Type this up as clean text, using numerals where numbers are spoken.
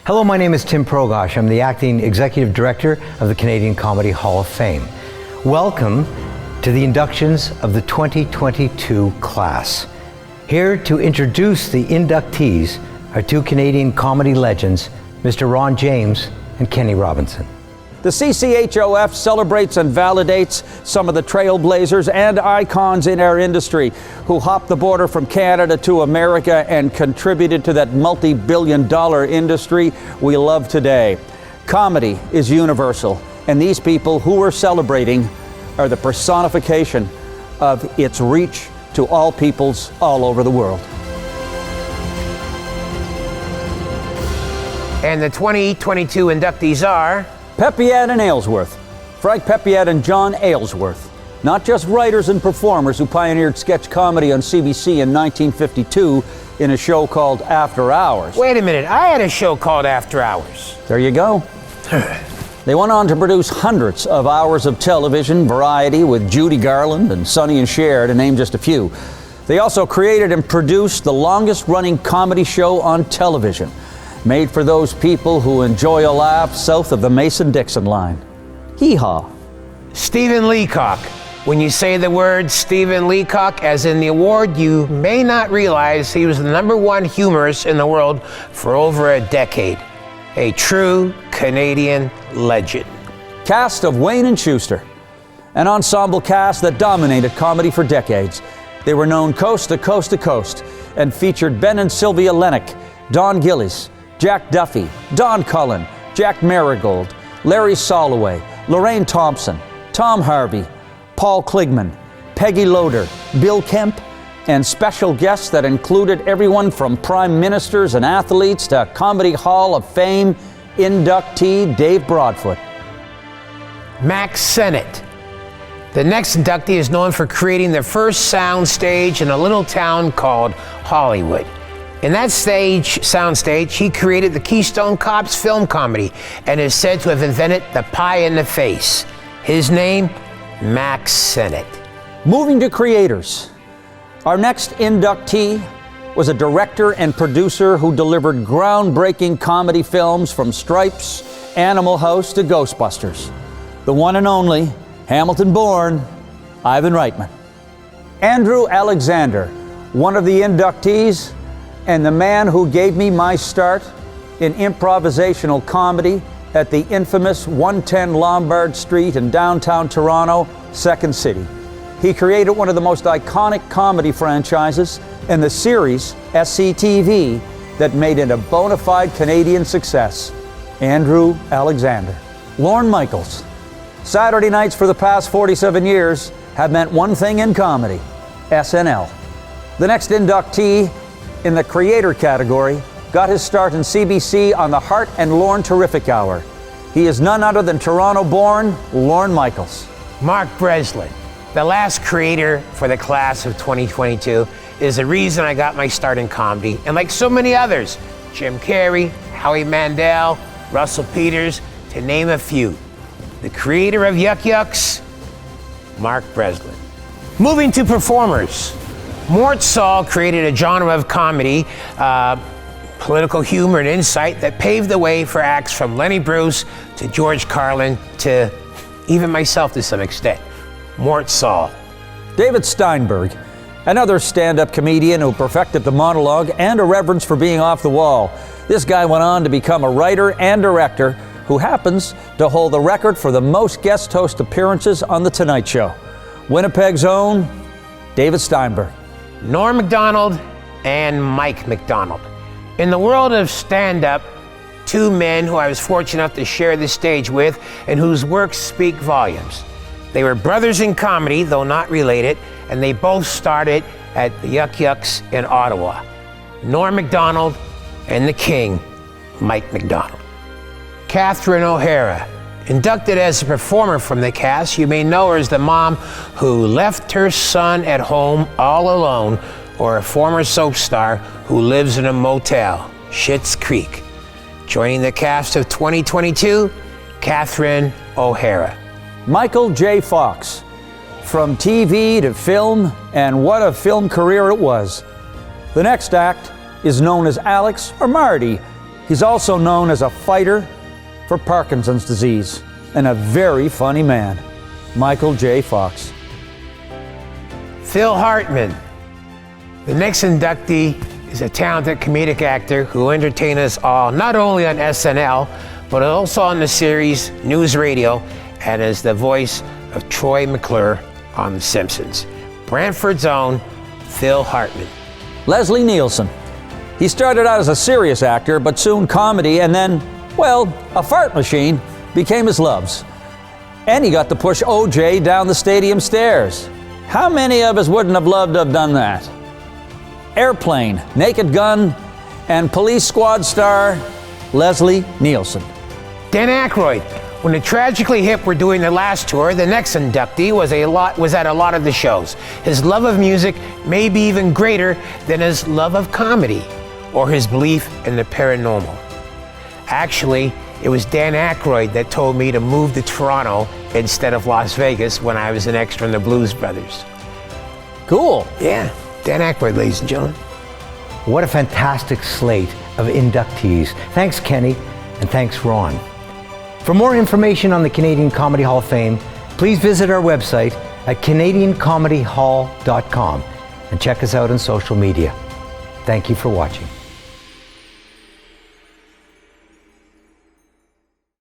Hello, my name is Tim Progosh. I'm the acting executive director of the Canadian Comedy Hall of Fame. Welcome to the inductions of the 2022 class. Here to introduce the inductees are two Canadian comedy legends, Mr. Ron James and Kenny Robinson. The CCHOF celebrates and validates some of the trailblazers and icons in our industry who hopped the border from Canada to America and contributed to that multi-billion-dollar industry we love today. Comedy is universal, and these people who we're celebrating are the personification of its reach to all peoples all over the world. And the 2022 inductees are Peppiatt and Aylesworth. Frank Peppiatt and John Aylesworth. Not just writers and performers who pioneered sketch comedy on CBC in 1952 in a show called After Hours. Wait a minute, I had a show called After Hours. There you go. They went on to produce hundreds of hours of television, variety with Judy Garland and Sonny and Cher, to name just a few. They also created and produced the longest-running comedy show on television, made for those people who enjoy a laugh south of the Mason-Dixon line. Hee-haw. Stephen Leacock. When you say the word Stephen Leacock, as in the award, you may not realize he was the #1 humorist in the world for over a decade. A true Canadian legend. Cast of Wayne and Schuster, an ensemble cast that dominated comedy for decades. They were known coast to coast to coast and featured Ben and Sylvia Lennox, Don Gillies, Jack Duffy, Don Cullen, Jack Marigold, Larry Soloway, Lorraine Thompson, Tom Harvey, Paul Kligman, Peggy Loader, Bill Kemp, and special guests that included everyone from prime ministers and athletes to Comedy Hall of Fame inductee Dave Broadfoot. Max Sennett. The next inductee is known for creating the first sound stage in a little town called Hollywood. In that soundstage, he created the Keystone Cops film comedy and is said to have invented the pie in the face. His name, Max Sennett. Moving to creators. Our next inductee was a director and producer who delivered groundbreaking comedy films from Stripes, Animal House to Ghostbusters. The one and only, Hamilton-born, Ivan Reitman. Andrew Alexander, one of the inductees and the man who gave me my start in improvisational comedy at the infamous 110 Lombard Street in downtown Toronto, Second City. He created one of the most iconic comedy franchises in the series SCTV that made it a bona fide Canadian success. Andrew Alexander. Lorne Michaels. Saturday nights for the past 47 years have meant one thing in comedy: SNL. The next inductee in the creator category got his start in CBC on the Hart and Lorne Terrific Hour. He is none other than Toronto-born Lorne Michaels. Mark Breslin. The last creator for the class of 2022 is the reason I got my start in comedy. And like so many others, Jim Carrey, Howie Mandel, Russell Peters, to name a few. The creator of Yuck Yucks, Mark Breslin. Moving to performers. Mort Saul created a genre of comedy, political humor and insight that paved the way for acts from Lenny Bruce to George Carlin to even myself to some extent. Mort Saul. David Steinberg, another stand-up comedian who perfected the monologue and a reverence for being off the wall. This guy went on to become a writer and director who happens to hold the record for the most guest host appearances on The Tonight Show. Winnipeg's own David Steinberg. Norm Macdonald and Mike Macdonald. In the world of stand-up, two men who I was fortunate enough to share the stage with and whose works speak volumes. They were brothers in comedy, though not related, and they both started at the Yuck Yucks in Ottawa. Norm Macdonald and the King, Mike Macdonald. Catherine O'Hara. Inducted as a performer from the cast, you may know her as the mom who left her son at home all alone, or a former soap star who lives in a motel, Schitt's Creek. Joining the cast of 2022, Catherine O'Hara. Michael J. Fox. From TV to film, and what a film career it was. The next act is known as Alex or Marty, He's also known as a fighter for Parkinson's disease and a very funny man, Michael J. Fox. Phil Hartman. The next inductee is a talented comedic actor who entertained us all not only on SNL, but also on the series News Radio and as the voice of Troy McClure on The Simpsons. Brantford's own Phil Hartman. Leslie Nielsen. He started out as a serious actor, but soon comedy and then, well, a fart machine became his loves. And he got to push OJ down the stadium stairs. How many of us wouldn't have loved to have done that? Airplane, Naked Gun, and Police Squad star Leslie Nielsen. Dan Aykroyd. When the Tragically Hip were doing their last tour, the next inductee was at a lot of the shows. His love of music may be even greater than his love of comedy or his belief in the paranormal. Actually, it was Dan Aykroyd that told me to move to Toronto instead of Las Vegas when I was an extra in the Blues Brothers. Cool. Yeah, Dan Aykroyd, ladies and gentlemen. What a fantastic slate of inductees. Thanks, Kenny, and thanks, Ron. For more information on the Canadian Comedy Hall of Fame, please visit our website at canadiancomedyhall.com and check us out on social media. Thank you for watching.